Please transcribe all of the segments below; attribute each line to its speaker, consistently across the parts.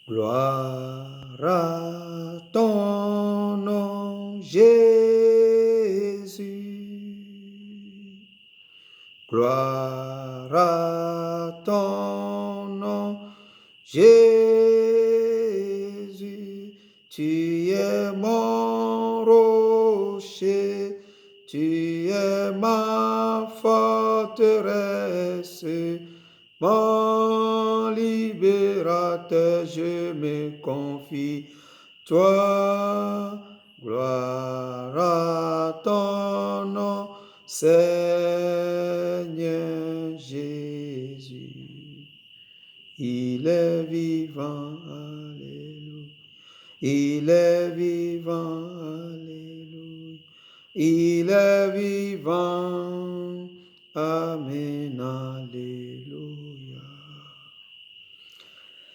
Speaker 1: Gloire à ton nom, Jésus. Gloire à ton nom, Jésus. Tu es mon rocher, tu es ma forteresse, mon libérateur, je me confie. Toi, gloire à ton nom, Seigneur Jésus. Il est vivant, alléluia. Il est vivant, alléluia. Il est vivant, amen, alléluia.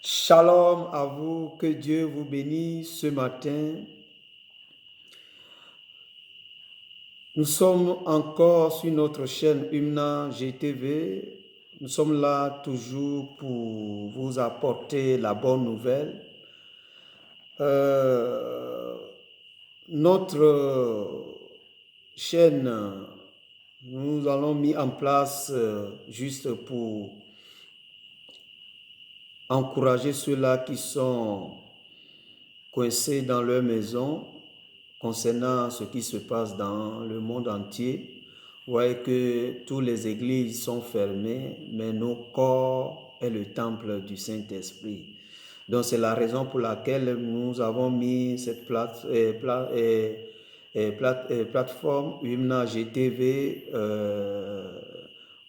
Speaker 1: Shalom à vous, que Dieu vous bénisse ce matin. Nous sommes encore sur notre chaîne Humna GTV. Nous sommes là toujours pour vous apporter la bonne nouvelle. Notre chaîne, nous allons mis en place juste pour encourager ceux-là qui sont coincés dans leur maison concernant ce qui se passe dans le monde entier. Vous voyez que toutes les églises sont fermées, mais nos corps est le temple du Saint-Esprit. Donc c'est la raison pour laquelle nous avons mis cette plateforme Humna GTV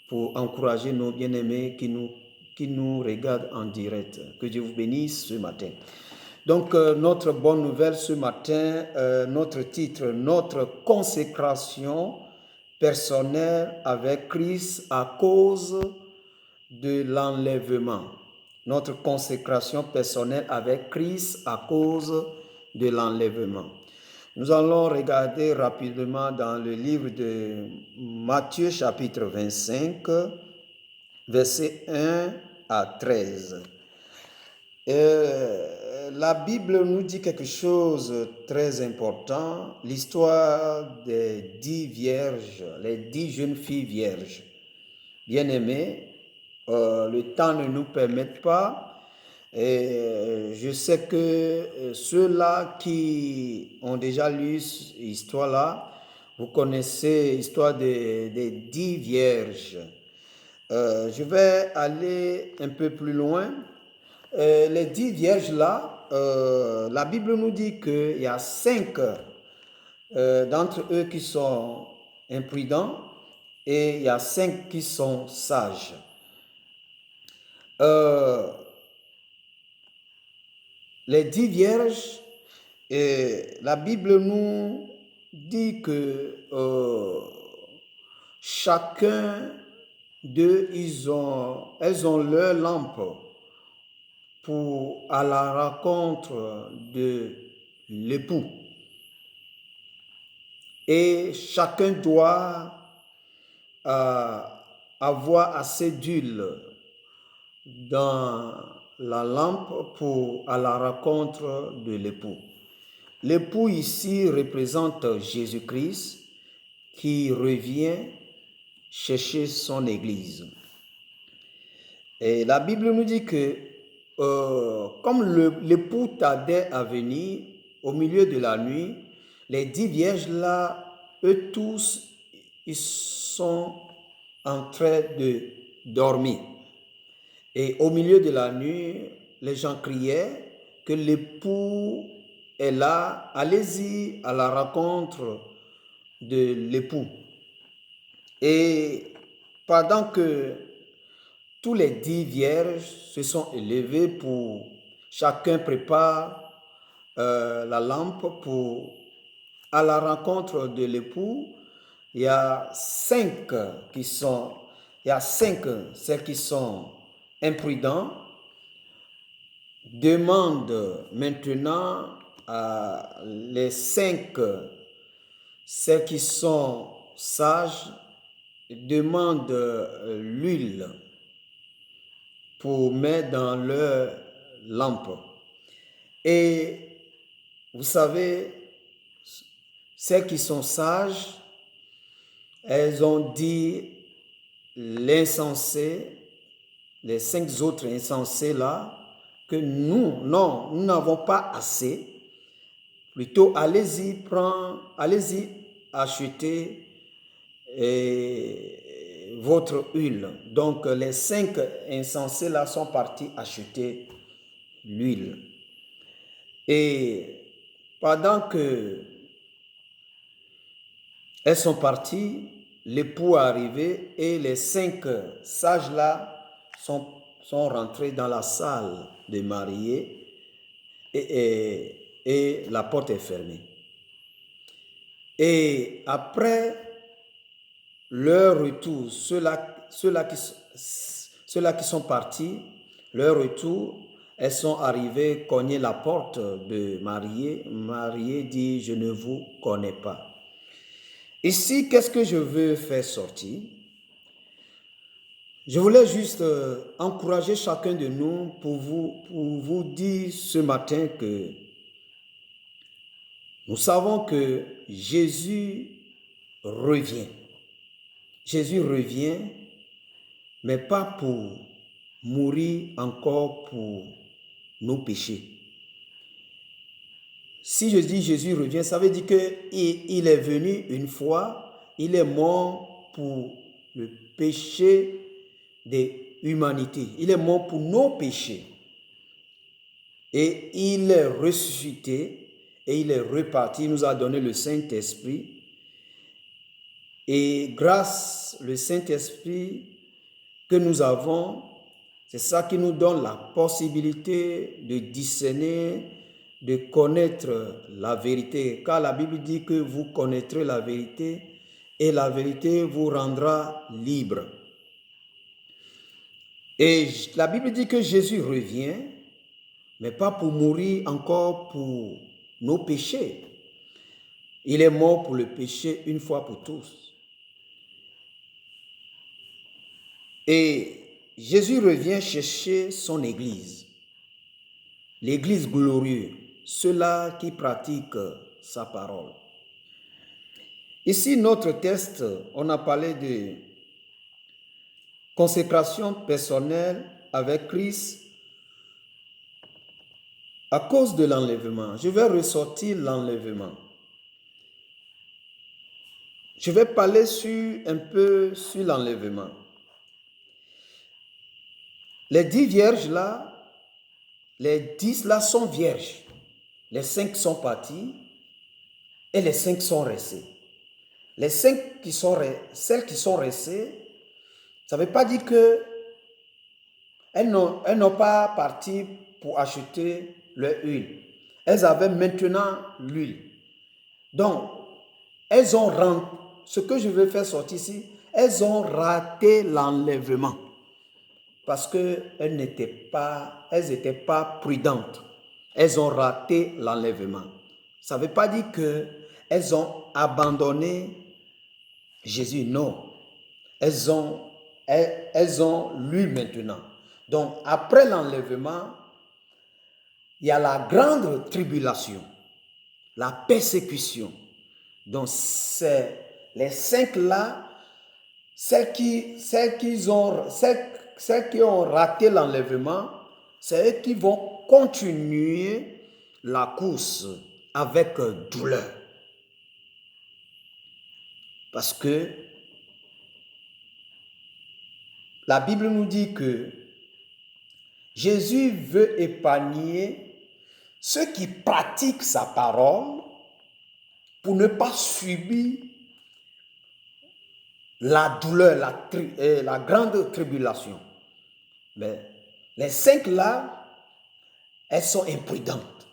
Speaker 1: pour encourager nos bien-aimés qui nous regardent en direct. Que Dieu vous bénisse ce matin. Donc, notre bonne nouvelle ce matin, notre titre, notre consécration personnelle avec Christ à cause de l'enlèvement. Notre consécration personnelle avec Christ à cause de l'enlèvement. Nous allons regarder rapidement dans le livre de Matthieu chapitre 25, versets 1 à 13. La Bible nous dit quelque chose de très important, l'histoire des 10 vierges, les 10 jeunes filles vierges. Bien-aimés, le temps ne nous permet pas, et je sais que ceux-là qui ont déjà lu cette histoire-là, vous connaissez l'histoire des 10 vierges. Je vais aller un peu plus loin. Les 10 vierges là, la Bible nous dit qu'il y a 5 d'entre eux qui sont imprudents et il y a 5 qui sont sages. Les 10 vierges, la Bible nous dit que chacun d'eux, elles ont leur lampe pour à la rencontre de l'époux. Et chacun doit avoir assez d'huile dans la lampe pour à la rencontre de l'époux. L'époux ici représente Jésus-Christ qui revient chercher son Église. Et la Bible nous dit que comme l'époux tardait à venir au milieu de la nuit, les 10 vierges là, eux tous, ils sont en train de dormir. Et au milieu de la nuit, les gens criaient que l'époux est là, allez-y à la rencontre de l'époux. Et pendant que tous les 10 vierges se sont élevées pour chacun prépare la lampe pour à la rencontre de l'époux. Il y a 5 celles qui sont imprudents. Demande maintenant à les 5 celles qui sont sages, demande l'huile pour mettre dans leur lampe. Et vous savez, celles qui sont sages, elles ont dit l'insensé, les 5 autres insensés là, que nous n'avons pas assez. Plutôt, allez-y acheter votre huile. Donc, les 5 insensés là sont partis acheter l'huile. Et pendant que elles sont parties, l'époux est arrivé et les 5 sages là sont rentrés dans la salle des mariés et la porte est fermée. Et après leur retour, ceux-là qui sont partis, leur retour, elles sont arrivées cogner la porte de marié. Marié dit, je ne vous connais pas. Ici, qu'est-ce que je veux faire sortir? Je voulais juste encourager chacun de nous pour vous dire ce matin que nous savons que Jésus revient. Jésus revient, mais pas pour mourir encore pour nos péchés. Si je dis Jésus revient, ça veut dire qu'il est venu une fois, il est mort pour le péché de l'humanité. Il est mort pour nos péchés. Et il est ressuscité et il est reparti. Il nous a donné le Saint-Esprit. Et grâce au Saint-Esprit que nous avons, c'est ça qui nous donne la possibilité de discerner, de connaître la vérité. Car la Bible dit que vous connaîtrez la vérité et la vérité vous rendra libre. Et la Bible dit que Jésus revient, mais pas pour mourir encore pour nos péchés. Il est mort pour le péché une fois pour tous. Et Jésus revient chercher son Église, l'Église glorieuse, ceux-là qui pratiquent sa parole. Ici, notre texte, on a parlé de consécration personnelle avec Christ à cause de l'enlèvement. Je vais ressortir l'enlèvement. Je vais parler un peu sur l'enlèvement. Les 10 vierges là, les 10 là sont vierges. Les 5 sont partis et les 5 sont restés. Les 5 celles qui sont restées, ça ne veut pas dire qu'elles n'ont pas parti pour acheter leur huile. Elles avaient maintenant l'huile. Donc, ce que je veux faire sortir ici, elles ont raté l'enlèvement. Parce qu'elles n'étaient pas prudentes. Elles ont raté l'enlèvement. Ça ne veut pas dire qu'elles ont abandonné Jésus, non. Elles ont lu maintenant. Donc, après l'enlèvement, il y a la grande tribulation, la persécution. Donc, c'est les 5 là, celles qui ont raté l'enlèvement, c'est eux qui vont continuer la course avec douleur. Parce que la Bible nous dit que Jésus veut épargner ceux qui pratiquent sa parole pour ne pas subir la douleur, la grande tribulation. Mais les 5 là, elles sont imprudentes.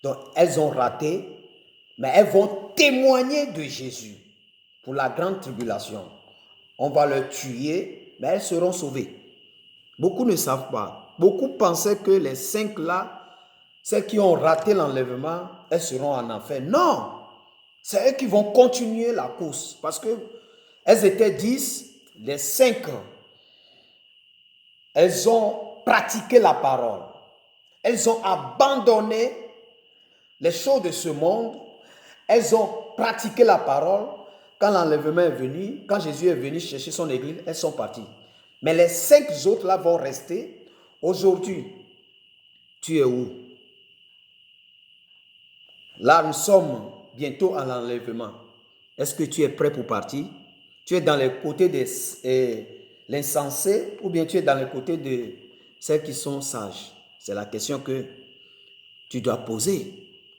Speaker 1: Donc, elles ont raté, mais elles vont témoigner de Jésus pour la grande tribulation. On va les tuer, mais elles seront sauvées. Beaucoup ne savent pas. Beaucoup pensaient que les 5 là, celles qui ont raté l'enlèvement, elles seront en enfer. Non, c'est eux qui vont continuer la course. Parce que elles étaient 10, les 5, elles ont pratiqué la parole. elles ont abandonné les choses de ce monde, elles ont pratiqué la parole. Quand l'enlèvement est venu, quand Jésus est venu chercher son église, elles sont parties. Mais les 5 autres là vont rester. Aujourd'hui, tu es où? Là, nous sommes bientôt à l'enlèvement. Est-ce que tu es prêt pour partir? Tu es dans les côtés de l'insensé ou bien tu es dans les côtés de celles qui sont sages? C'est la question que tu dois poser.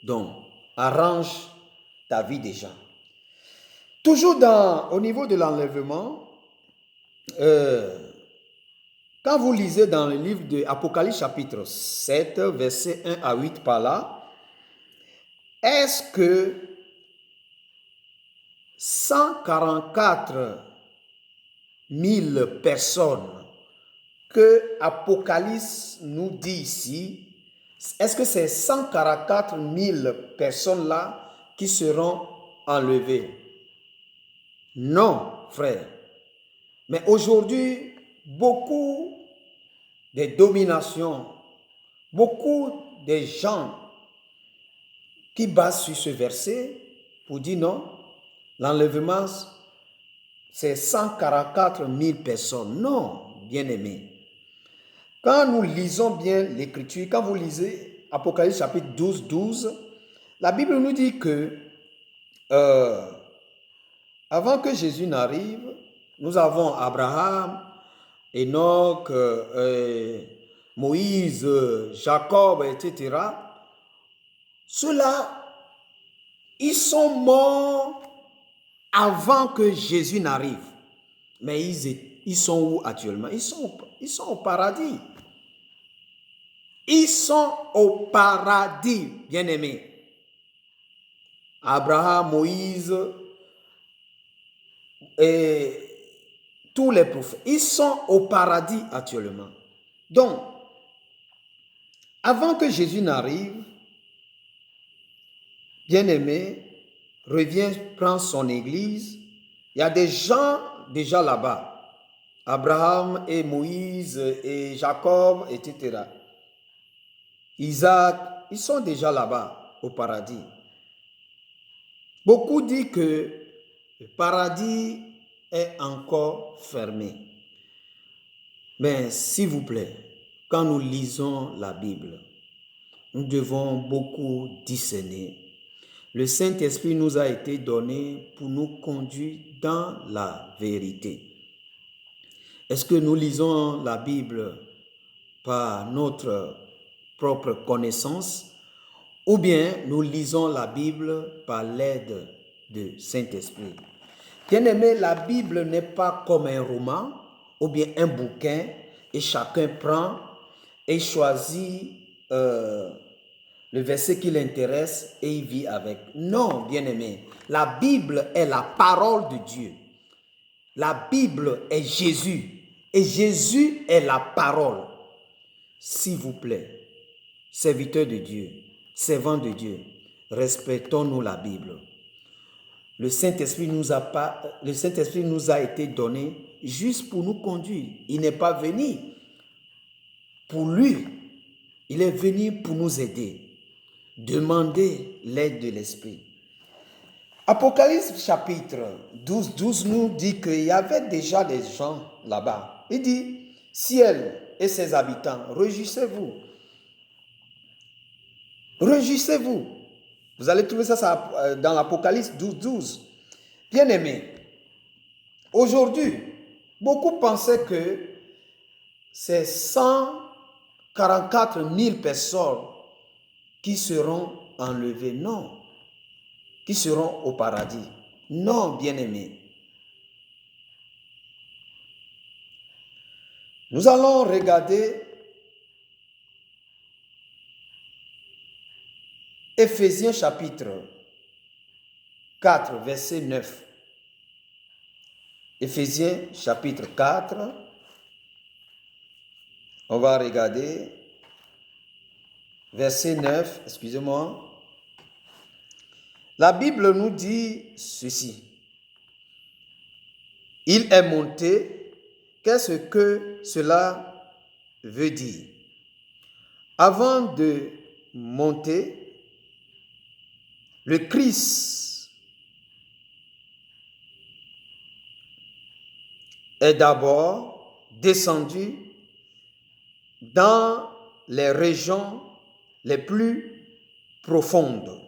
Speaker 1: Donc, arrange ta vie déjà. Toujours au niveau de l'enlèvement, quand vous lisez dans le livre de Apocalypse chapitre 7, versets 1 à 8 par là, est-ce que 144 000 personnes que Apocalypse nous dit ici, est-ce que c'est 144 000 personnes-là qui seront enlevées? Non, frère. Mais aujourd'hui, beaucoup de dominations, beaucoup de gens qui basent sur ce verset pour dire non, l'enlèvement, c'est 144 000 personnes. Non, bien-aimés. Quand nous lisons bien l'Écriture, quand vous lisez Apocalypse chapitre 12, 12, la Bible nous dit que avant que Jésus n'arrive, nous avons Abraham, Enoch, Moïse, Jacob, etc. Ceux-là, ils sont morts avant que Jésus n'arrive. Mais ils sont où actuellement? Ils sont au paradis. Ils sont au paradis, bien-aimés. Abraham, Moïse et tous les prophètes, ils sont au paradis actuellement. Donc, avant que Jésus n'arrive, bien-aimé, revient prendre son église. Il y a des gens déjà là-bas. Abraham et Moïse et Jacob, etc. Isaac, ils sont déjà là-bas au paradis. Beaucoup disent que le paradis est encore fermé. Mais s'il vous plaît, quand nous lisons la Bible, nous devons beaucoup discerner. Le Saint-Esprit nous a été donné pour nous conduire dans la vérité. Est-ce que nous lisons la Bible par notre propre connaissance ou bien nous lisons la Bible par l'aide du Saint-Esprit? Bien-aimé, la Bible n'est pas comme un roman ou bien un bouquin et chacun prend et choisit le verset qui l'intéresse et il vit avec. Non, bien-aimé, la Bible est la parole de Dieu. La Bible est Jésus et Jésus est la parole. S'il vous plaît, serviteurs de Dieu, servants de Dieu, respectons-nous la Bible. Le Saint-Esprit nous a été donné juste pour nous conduire. Il n'est pas venu pour lui. Il est venu pour nous aider. Demandez l'aide de l'Esprit. Apocalypse chapitre 12, 12 nous dit qu'il y avait déjà des gens là-bas. Il dit, ciel et ses habitants, réjouissez-vous. Réjouissez-vous. Vous allez trouver ça dans l'Apocalypse 12, 12. Bien-aimés, aujourd'hui, beaucoup pensaient que c'est 144 000 personnes qui seront enlevées. Non. Qui seront au paradis. Non, bien-aimés. Nous allons regarder Éphésiens chapitre 4, verset 9. Éphésiens chapitre 4. On va regarder verset 9, excusez-moi. La Bible nous dit ceci. Il est monté. Qu'est-ce que cela veut dire? Avant de monter, le Christ est d'abord descendu dans les régions les plus profondes.